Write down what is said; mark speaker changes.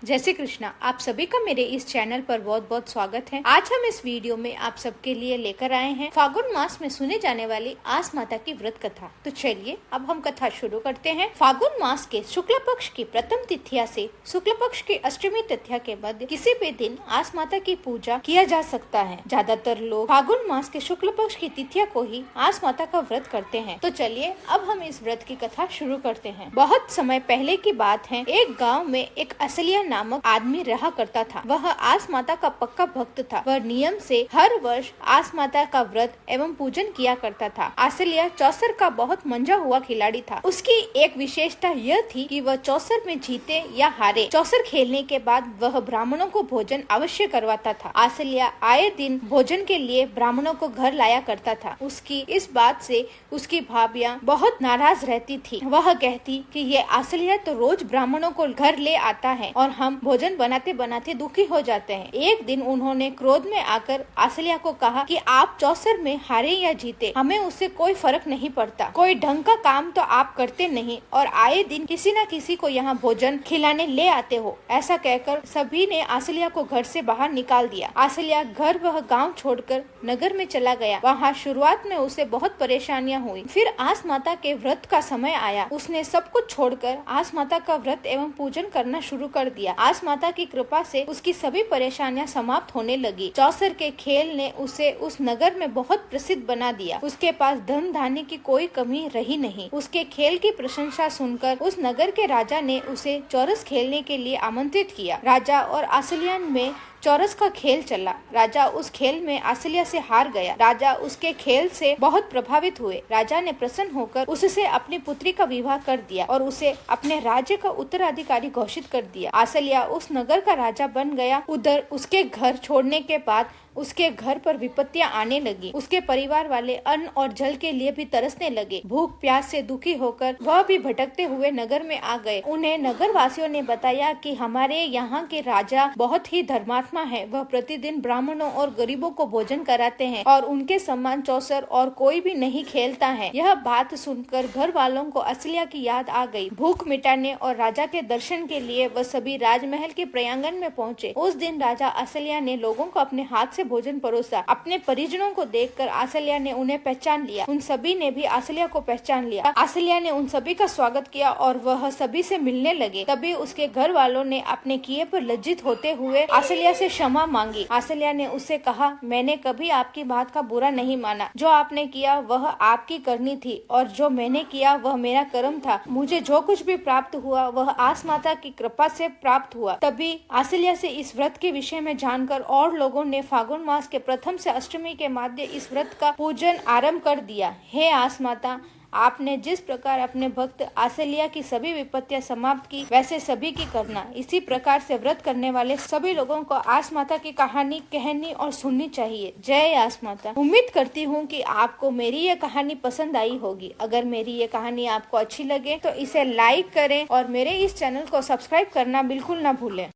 Speaker 1: जय श्री कृष्णा। आप सभी का मेरे इस चैनल पर बहुत बहुत स्वागत है। आज हम इस वीडियो में आप सबके लिए लेकर आए हैं फागुन मास में सुने जाने वाली आस माता की व्रत कथा। तो चलिए अब हम कथा शुरू करते हैं। फागुन मास के शुक्ल पक्ष की प्रथम तिथिया से शुक्ल पक्ष की अष्टमी तिथिया के मध्य किसी भी दिन आस माता की पूजा किया जा सकता है। ज्यादातर लोग फागुन मास के शुक्ल पक्ष की तिथिया को ही आस माता का व्रत करते हैं। तो चलिए अब हम इस व्रत की कथा शुरू करते हैं। बहुत समय पहले की बात है। एक गाँव में एक असलिया नामक आदमी रहा करता था। वह आस माता का पक्का भक्त था। वह नियम से हर वर्ष आस माता का व्रत एवं पूजन किया करता था। आसलिया चौसर का बहुत मंझा हुआ खिलाड़ी था। उसकी एक विशेषता यह थी कि वह चौसर में जीते या हारे, चौसर खेलने के बाद वह ब्राह्मणों को भोजन अवश्य करवाता था। आसलिया आए दिन भोजन के लिए ब्राह्मणों को घर लाया करता था। उसकी इस बात से उसकी भाभियां बहुत नाराज रहती थी। वह कहती कि ये आसलिया तो रोज ब्राह्मणों को घर ले आता है और हम भोजन बनाते बनाते दुखी हो जाते हैं। एक दिन उन्होंने क्रोध में आकर आसलिया को कहा कि आप चौसर में हारे या जीते, हमें उससे कोई फर्क नहीं पड़ता। कोई ढंग का काम तो आप करते नहीं और आए दिन किसी न किसी को यहाँ भोजन खिलाने ले आते हो। ऐसा कहकर सभी ने आसलिया को घर से बाहर निकाल दिया। आसलिया घर वह गाँव छोड़कर नगर में चला गया। वहाँ शुरुआत में उसे बहुत परेशानियाँ हुई। फिर आस माता के व्रत का समय आया। उसने सब कुछ छोड़कर आस माता का व्रत एवं पूजन करना शुरू कर दिया। आस माता की कृपा से उसकी सभी परेशानियां समाप्त होने लगी। चौसर के खेल ने उसे उस नगर में बहुत प्रसिद्ध बना दिया। उसके पास धन धान्य की कोई कमी रही नहीं। उसके खेल की प्रशंसा सुनकर उस नगर के राजा ने उसे चौरस खेलने के लिए आमंत्रित किया। राजा और आसलिया में चौरस का खेल चला। राजा उस खेल में आसलिया से हार गया। राजा उसके खेल से बहुत प्रभावित हुए। राजा ने प्रसन्न होकर उससे अपनी पुत्री का विवाह कर दिया और उसे अपने राज्य का उत्तराधिकारी घोषित कर दिया। आसलिया उस नगर का राजा बन गया। उधर उसके घर छोड़ने के बाद उसके घर पर विपत्तियां आने लगी। उसके परिवार वाले अन्न और जल के लिए भी तरसने लगे। भूख प्यास से दुखी होकर वह भी भटकते हुए नगर में आ गए। उन्हें नगर वासियों ने बताया कि हमारे यहाँ के राजा बहुत ही धर्मात्मा है। वह प्रतिदिन ब्राह्मणों और गरीबों को भोजन कराते हैं और उनके समान चौसर और कोई भी नहीं खेलता है। यह बात सुनकर घर वालों को आसलिया की याद आ गई। भूख मिटाने और राजा के दर्शन के लिए वह सभी राजमहल के प्रांगण में पहुँचे। उस दिन राजा आसलिया ने लोगों को अपने हाथ भोजन परोसा। अपने परिजनों को देखकर आसलिया ने उन्हें पहचान लिया। उन सभी ने भी आसलिया को पहचान लिया। आसलिया ने उन सभी का स्वागत किया और वह सभी से मिलने लगे। तभी उसके घर वालों ने अपने किए पर लज्जित होते हुए आसलिया से क्षमा मांगी। आसलिया ने उससे कहा, मैंने कभी आपकी बात का बुरा नहीं माना। जो आपने किया वह आपकी करनी थी और जो मैंने किया वह मेरा कर्म था। मुझे जो कुछ भी प्राप्त हुआ वह आस माता की कृपा से प्राप्त हुआ। तभी आसलिया से इस व्रत के विषय में जानकर और लोगों ने फागुन मास के प्रथम से अष्टमी के मध्य इस व्रत का पूजन आरंभ कर दिया। हे आस माता, आपने जिस प्रकार अपने भक्त आसलिया की सभी विपत्तियां समाप्त की, वैसे सभी की करना। इसी प्रकार से व्रत करने वाले सभी लोगों को आस माता की कहानी कहनी और सुननी चाहिए। जय आस माता। उम्मीद करती हूँ कि आपको मेरी ये कहानी पसंद आई होगी। अगर मेरी ये कहानी आपको अच्छी लगे तो इसे लाइक करें और मेरे इस चैनल को सब्सक्राइब करना बिल्कुल न भूलें।